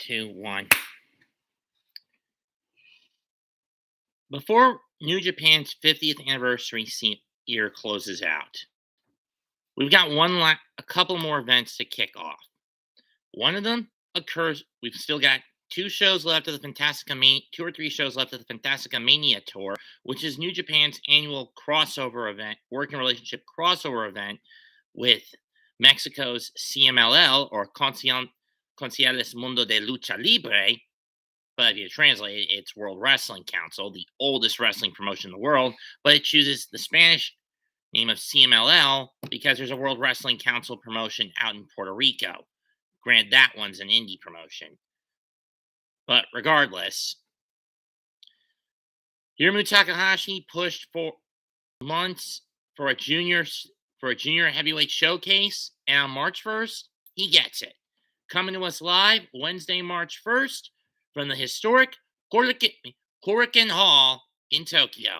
2, 1. Before New Japan's 50th anniversary year closes out, we've got a couple more events to kick off. One of them occurs. We've still got 2 shows left of the 2 or 3 shows left of the Fantastica Mania tour, which is New Japan's annual crossover event, working relationship crossover event with Mexico's CMLL, or Consejeros Mundo de Lucha Libre. But if you translate it, it's World Wrestling Council, the oldest wrestling promotion in the world. But it chooses the Spanish name of CMLL because there's a World Wrestling Council promotion out in Puerto Rico. Granted, that one's an indie promotion. But regardless, Hiromu Takahashi pushed for months for a junior heavyweight showcase, and on March 1st, he gets it. Coming to us live Wednesday, March 1st, from the historic Korakuen Hall in Tokyo.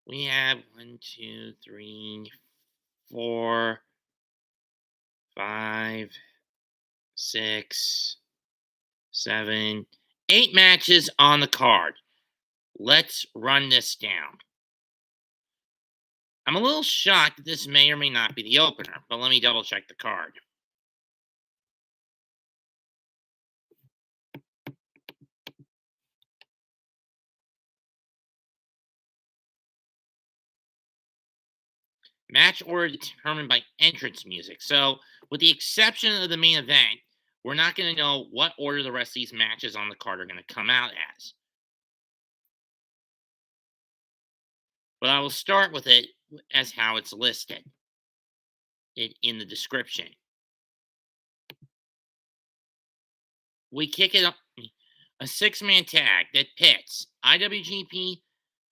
We have 1, 2, 3, 4, 5, 6, 7, 8 matches on the card. Let's run this down. I'm a little shocked that this may or may not be the opener, but let me double check the card. Match order determined by entrance music. So, with the exception of the main event, we're not going to know what order the rest of these matches on the card are going to come out as. But I will start with it as how it's listed in the description. We kick it up a 6-man tag that pits IWGP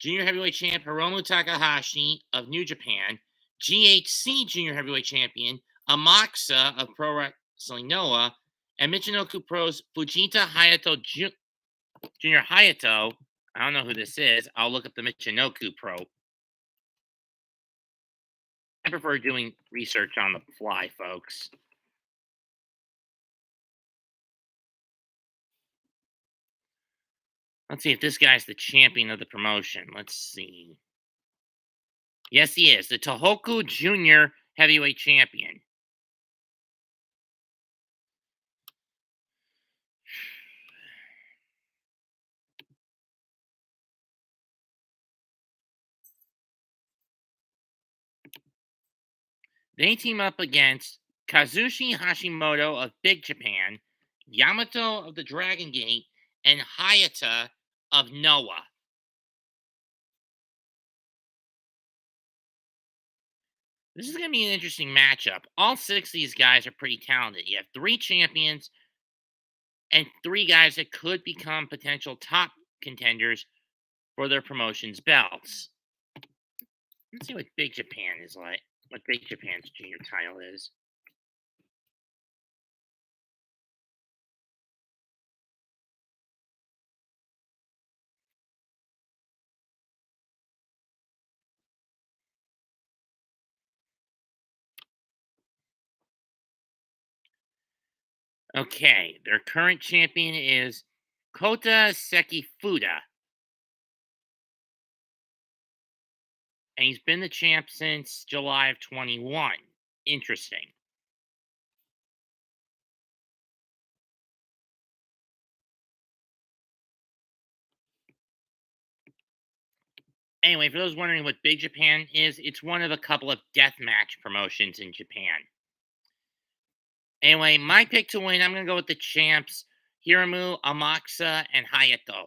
Junior Heavyweight Champ Hiromu Takahashi of New Japan, GHC Junior Heavyweight Champion AMAKUSA of Pro Wrestling Noah, and Michinoku Pro's Fujita Hayato Junior Hayato. I don't know who this is. I'll look up the Michinoku Pro. I prefer doing research on the fly, folks. Let's see if this guy's the champion of the promotion. Let's see. Yes, he is. The Tohoku Junior Heavyweight Champion. They team up against Kazuki Hashimoto of Big Japan, YAMATO of the Dragon Gate, and HAYATA of Noah. This is going to be an interesting matchup. All 6 of these guys are pretty talented. You have 3 champions and 3 guys that could become potential top contenders for their promotion's belts. Let's see what Big Japan is like. What Big Japan's junior title is. Okay, their current champion is Kota Sekifuda. And he's been the champ since July of 21. Interesting. Anyway, for those wondering what Big Japan is, it's one of a couple of deathmatch promotions in Japan. Anyway, my pick to win, I'm going to go with the champs, Hiromu, AMAKUSA, and Hayato.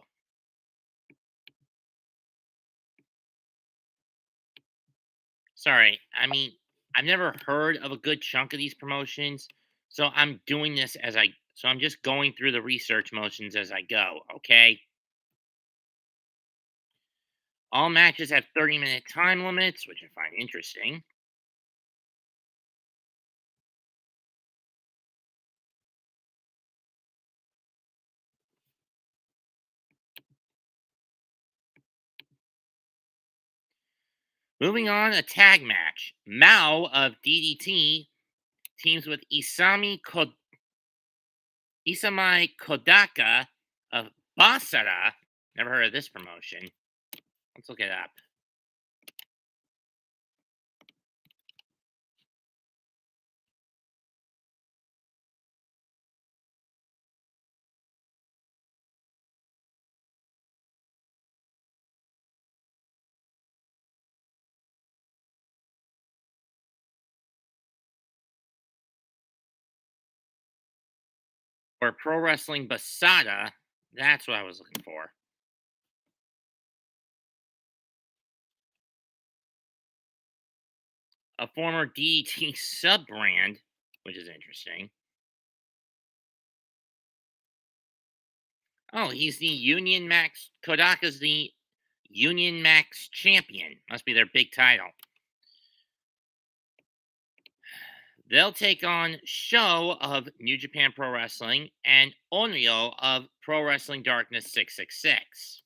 Sorry, I mean, I've never heard of a good chunk of these promotions, so I'm doing this so I'm just going through the research motions as I go, okay? All matches have 30-minute time limits, which I find interesting. Moving on, a tag match. Mao of DDT teams with Isamai Kodaka of BASARA. Never heard of this promotion. Let's look it up. Or Pro Wrestling Basada. That's what I was looking for. A former DDT sub brand, which is interesting. Oh, he's the Union Max. Kodaka's the Union Max champion. Must be their big title. They'll take on Sho of New Japan Pro Wrestling and Onryo of Pro Wrestling Darkness 666.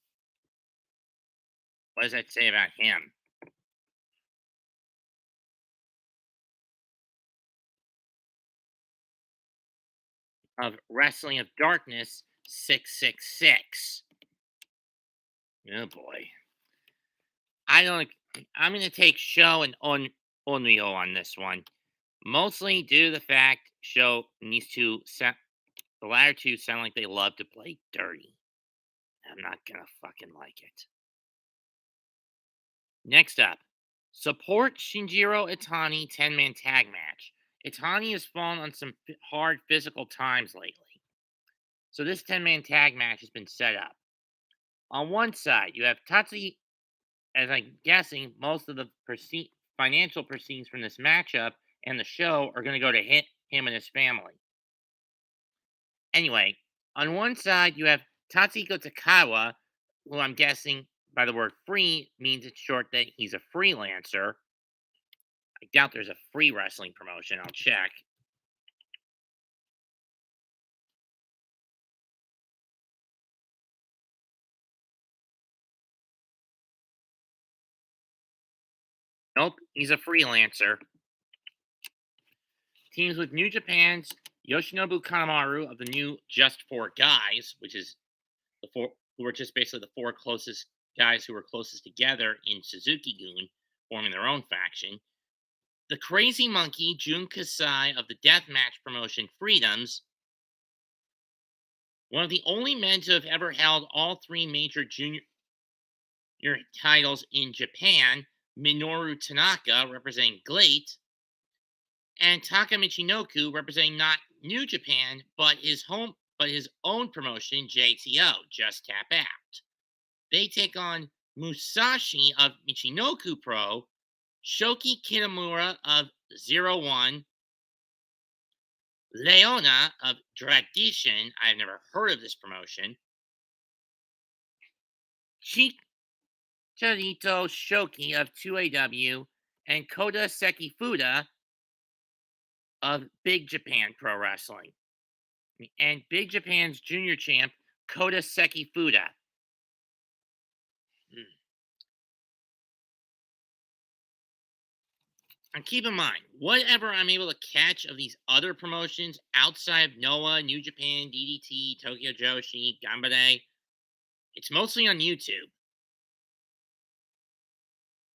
What does that say about him? Of Wrestling of Darkness 666. Oh boy. I don't. I'm going to take Sho and Onryo on this one. Mostly due to the fact Sho and these two, the latter two, sound like they love to play dirty. I'm not going to fucking like it. Next up, support Shinjiro Otani 10-man tag match. Otani has fallen on some hard physical times lately. So this 10-man tag match has been set up. On one side, you have Tatsuhito, as I'm guessing, most of the financial proceeds from this matchup and the show are going to go to him and his family. Anyway, on one side, you have Tatsuhito Takaiwa, who I'm guessing by the word free means it's short that he's a freelancer. I doubt there's a free wrestling promotion. I'll check. Nope, he's a freelancer. Teams with New Japan's Yoshinobu Kanemaru of the new Just Four Guys, which is the four who are just basically the four closest guys who were closest together in Suzuki-gun, forming their own faction. The Crazy Monkey Jun Kasai of the deathmatch promotion Freedoms, one of the only men to have ever held all three major junior titles in Japan, Minoru Tanaka representing GLEAT, and Taka Michinoku representing not New Japan but his own promotion JTO, Just Tap Out. They take on Musashi of Michinoku Pro, Shoki Kitamura of Zero One, LEONA of Tradition. I've never heard of this promotion. Chicharito Shoki of 2AW, and Kota Sekifuda of Big Japan Pro Wrestling. And Big Japan's junior champ, Kota Sekifuda. And keep in mind, whatever I'm able to catch of these other promotions outside of Noah, New Japan, DDT, Tokyo Joshi, Gambare, it's mostly on YouTube.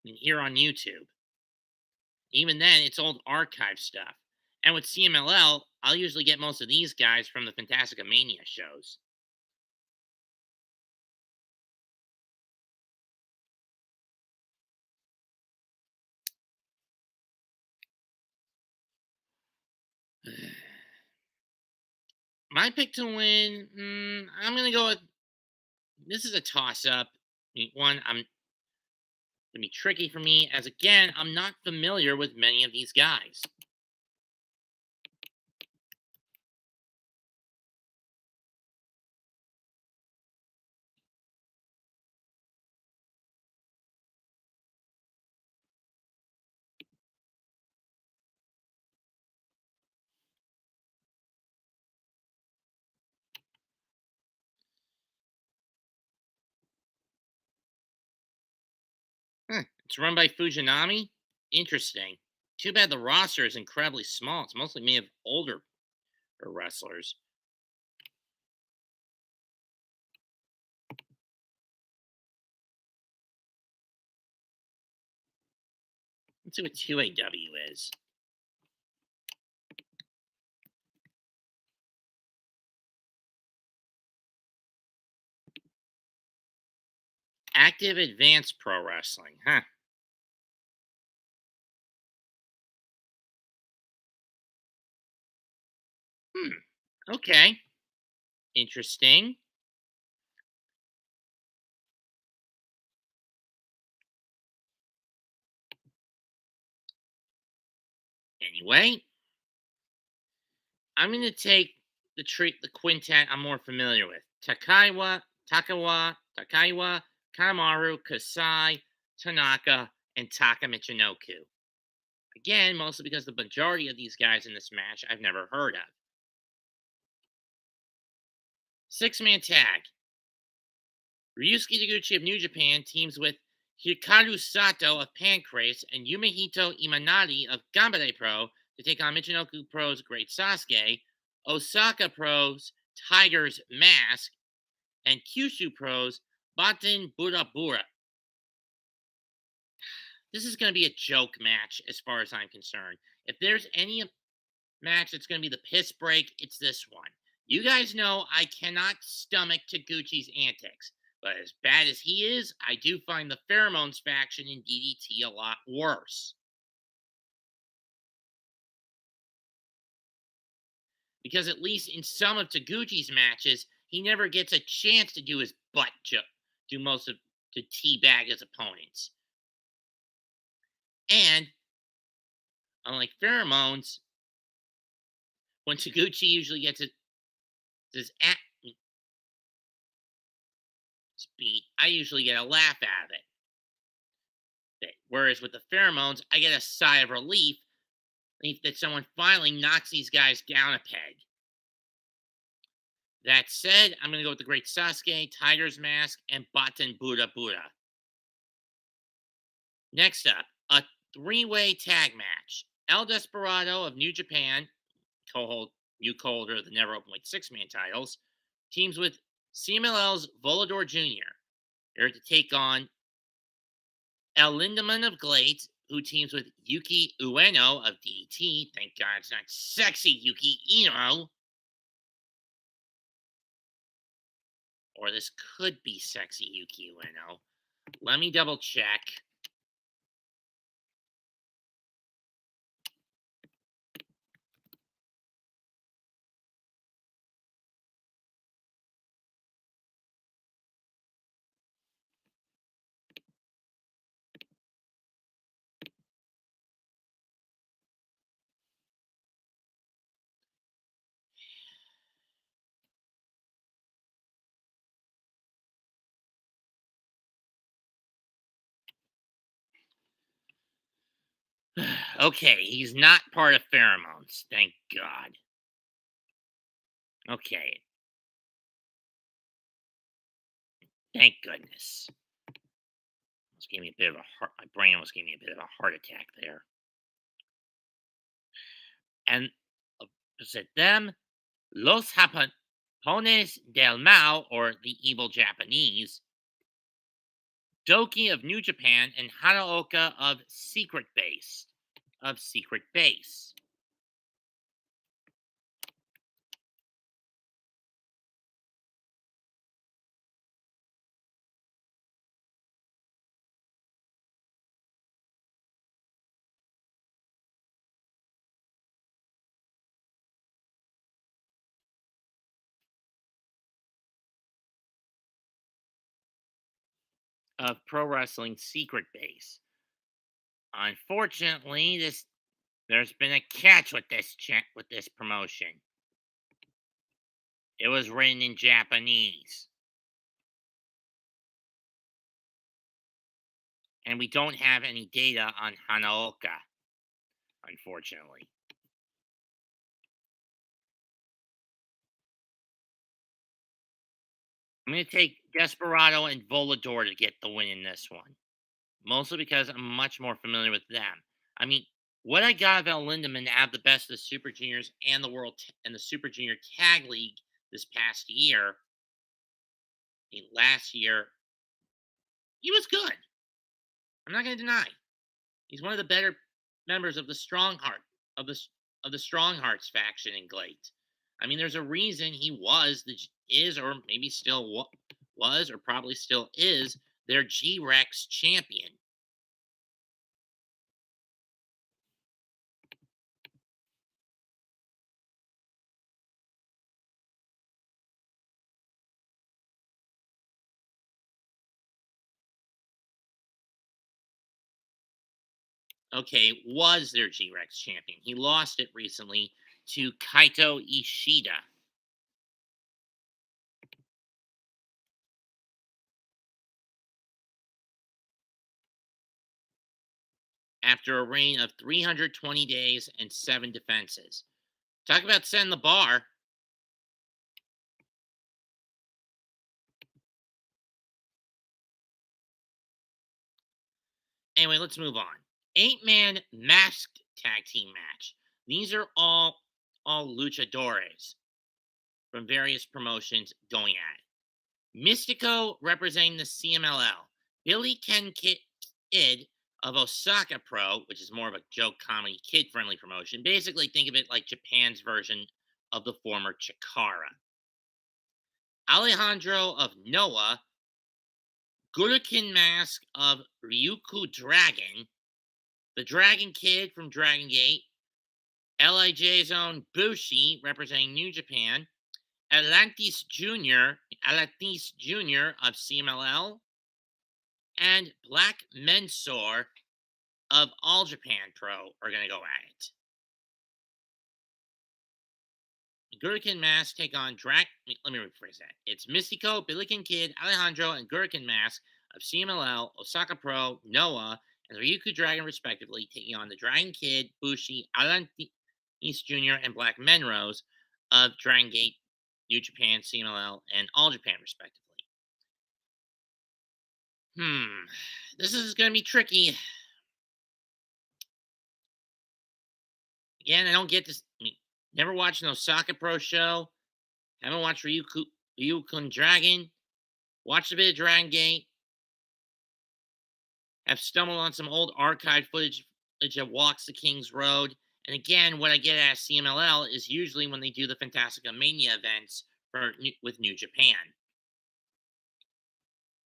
And here on YouTube. Even then, it's old archive stuff. And with CMLL, I'll usually get most of these guys from the Fantastica Mania shows. My pick to win, I'm going to go with, this is a toss-up. One, I'm going to be tricky for me, as again, I'm not familiar with many of these guys. It's run by Fujinami. Interesting. Too bad the roster is incredibly small. It's mostly made of older wrestlers. Let's see what 2AW is. Active Advanced Pro Wrestling. Huh. Hmm. Okay. Interesting. Anyway, I'm going to take the quintet I'm more familiar with. Takaiwa, Kanemaru, Kasai, Tanaka, and Taka Michinoku. Again, mostly because the majority of these guys in this match I've never heard of. Six-man tag. Ryusuke Taguchi of New Japan teams with Hikaru Sato of Pancrase and Yumehito Imanari of Gambare Pro to take on Michinoku Pro's Great Sasuke, Osaka Pro's Tiger's Mask, and Kyushu Pro's Baten Burabura. This is going to be a joke match as far as I'm concerned. If there's any match that's going to be the piss break, it's this one. You guys know I cannot stomach Taguchi's antics, but as bad as he is, I do find the Pheromones faction in DDT a lot worse. Because at least in some of Taguchi's matches, he never gets a chance to do his butt joke, do most of to teabag his opponents. And unlike Pheromones, when Taguchi usually gets his beat, I usually get a laugh out of it. Whereas with the Pheromones, I get a sigh of relief that someone finally knocks these guys down a peg. That said, I'm going to go with the Great Sasuke, Tiger's Mask, and Baten Buddha Buddha. Next up, a three-way tag match. El Desperado of New Japan, new co-holder of the Never Openweight six-man titles, teams with CMLL's Volador Jr. They're to take on El Lindemann of GLEAT, who teams with Yuki Ueno of DDT. Thank God it's not sexy Yuki Ino. Or this could be sexy Yuki Ueno. Let me double check. Okay, he's not part of Pheromones. Thank God. Okay. Thank goodness. Almost gave me a bit of a heart. My brain almost gave me a bit of a heart attack there. And was it them? Los Japones del Mal, or the evil Japanese. Doki of New Japan and Hanaoka of Secret Base. Of Pro Wrestling Secret Base. Unfortunately, there's been a catch with this promotion. It was written in Japanese. And we don't have any data on Hanaoka, unfortunately. I'm going to take Desperado and Volador to get the win in this one. mostly because I'm much more familiar with them. I mean, what I got of El Lindemann to have the best of the Super Juniors and and the Super Junior Tag League this past year, last year, he was good. I'm not going to deny. He's one of the better members of the Strong Heart of the of the Strong Hearts faction in GLEAT. I mean, there's a reason he was is or maybe still was or probably still is their G Rex champion. Okay, was their G Rex champion. He lost it recently to Kaito Ishida. After a reign of 320 days and 7 defenses. Talk about setting the bar. Anyway, let's move on. 8-man masked tag team match. These are all luchadores from various promotions going at it. Mystico representing the CMLL. Billy Ken Kid of Osaka Pro, which is more of a joke comedy kid friendly promotion. Basically, think of it like Japan's version of the former Chikara. Alejandro of Noah, Gurikin Mask of Ryuku Dragon, the Dragon Kid from Dragon Gate, LIJ's own Bushi representing New Japan, Atlantis Jr. of CMLL, and Black Mensor of All Japan Pro are going to go at it. Gurikin Mask take on Let me rephrase that. It's Mystico, Billiken Kid, Alejandro, and Gurikin Mask of CMLL, Osaka Pro, Noah, and Ryuku Dragon, respectively, taking on the Dragon Kid, Bushi, Atlantis Jr., and Black Menrose of Dragon Gate, New Japan, CMLL, and All Japan, respectively. This is going to be tricky. Again, I don't get this. Never watched an Osaka Pro show. Haven't watched Ryukun Dragon. Watched a bit of Dragon Gate. Have stumbled on some old archive footage of Walks the King's Road. And again, what I get at CMLL is usually when they do the Fantastica Mania events with New Japan.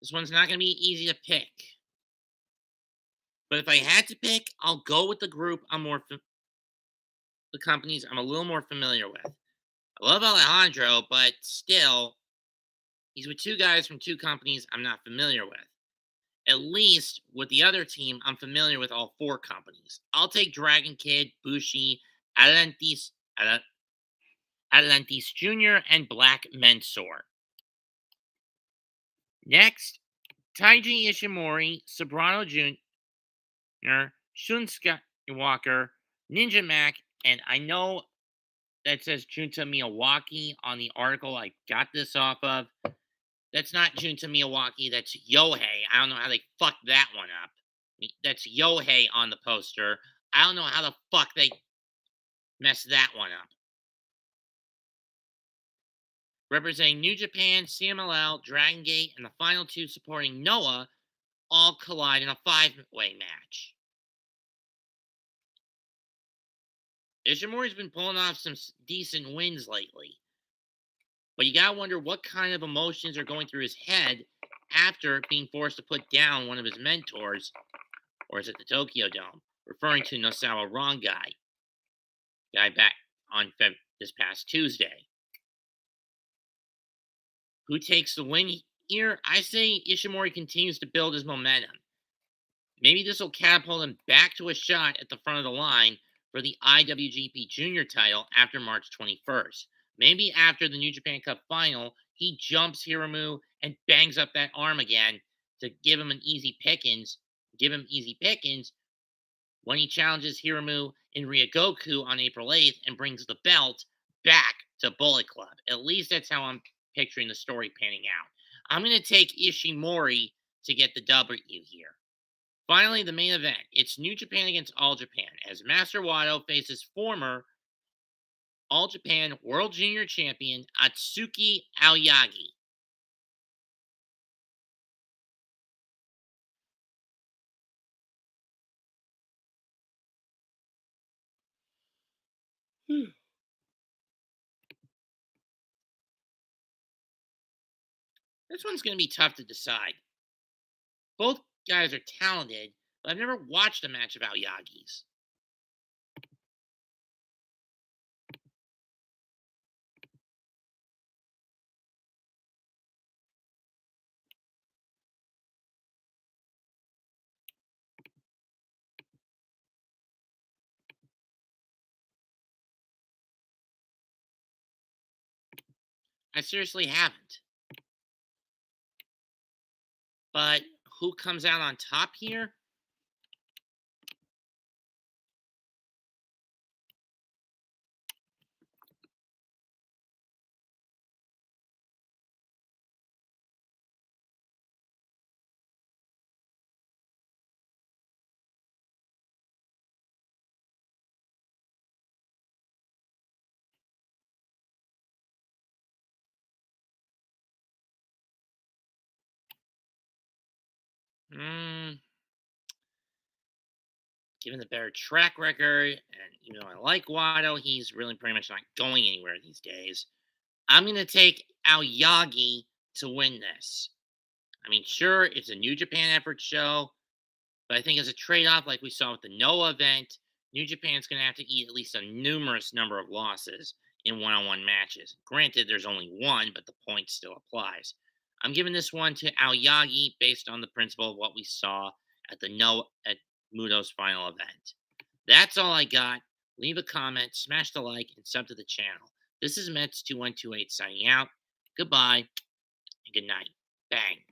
This one's not going to be easy to pick. But if I had to pick, I'll go with the group the companies I'm a little more familiar with. I love Alejandro, but still, he's with two guys from two companies I'm not familiar with. At least with the other team, I'm familiar with all 4 companies. I'll take Dragon Kid, Bushi, Atlantis Jr., and Black Mensor. Next, Taiji Ishimori, Sobrano Jr., Shun Walker, Ninja Mac, and I know that says Junta Miyawaki on the article I got this off of. That's not Junta Miyawaki, that's Yohei. I don't know how they fucked that one up. That's Yohei on the poster. I don't know how the fuck they messed that one up. Representing New Japan, CMLL, Dragon Gate, and the final 2 supporting Noah all collide in a 5-way match. Ishimori's been pulling off some decent wins lately. But you gotta wonder what kind of emotions are going through his head after being forced to put down one of his mentors, or is it the Tokyo Dome, referring to Nosawa Rongai, guy back on this past Tuesday. Who takes the win here? I say Ishimori continues to build his momentum. Maybe this will catapult him back to a shot at the front of the line for the IWGP Junior title after March 21st. Maybe after the New Japan Cup final, he jumps Hiromu and bangs up that arm again to give him easy pickings when he challenges Hiromu in Ryogoku on April 8th and brings the belt back to Bullet Club. At least that's how I'm picturing the story panning out. I'm going to take Ishimori to get the W here. Finally, the main event. It's New Japan against All Japan as Master Wato faces former All Japan World Junior Champion Atsuki Aoyagi. Hmm. This one's going to be tough to decide. Both guys are talented, but I've never watched a match of Aoyagi's. I seriously haven't. But who comes out on top here? Hmm. Given the better track record, and even though I like Wato, he's really pretty much not going anywhere these days. I'm going to take Aoyagi to win this. I mean, sure, it's a New Japan effort show, but I think as a trade off, like we saw with the Noah event, New Japan's going to have to eat at least a numerous number of losses in one on one matches. Granted, there's only one, but the point still applies. I'm giving this one to Aoyagi based on the principle of what we saw at the Noah at Muto's final event. That's all I got. Leave a comment, smash the like, and sub to the channel. This is Mets2128 signing out. Goodbye and good night. Bang.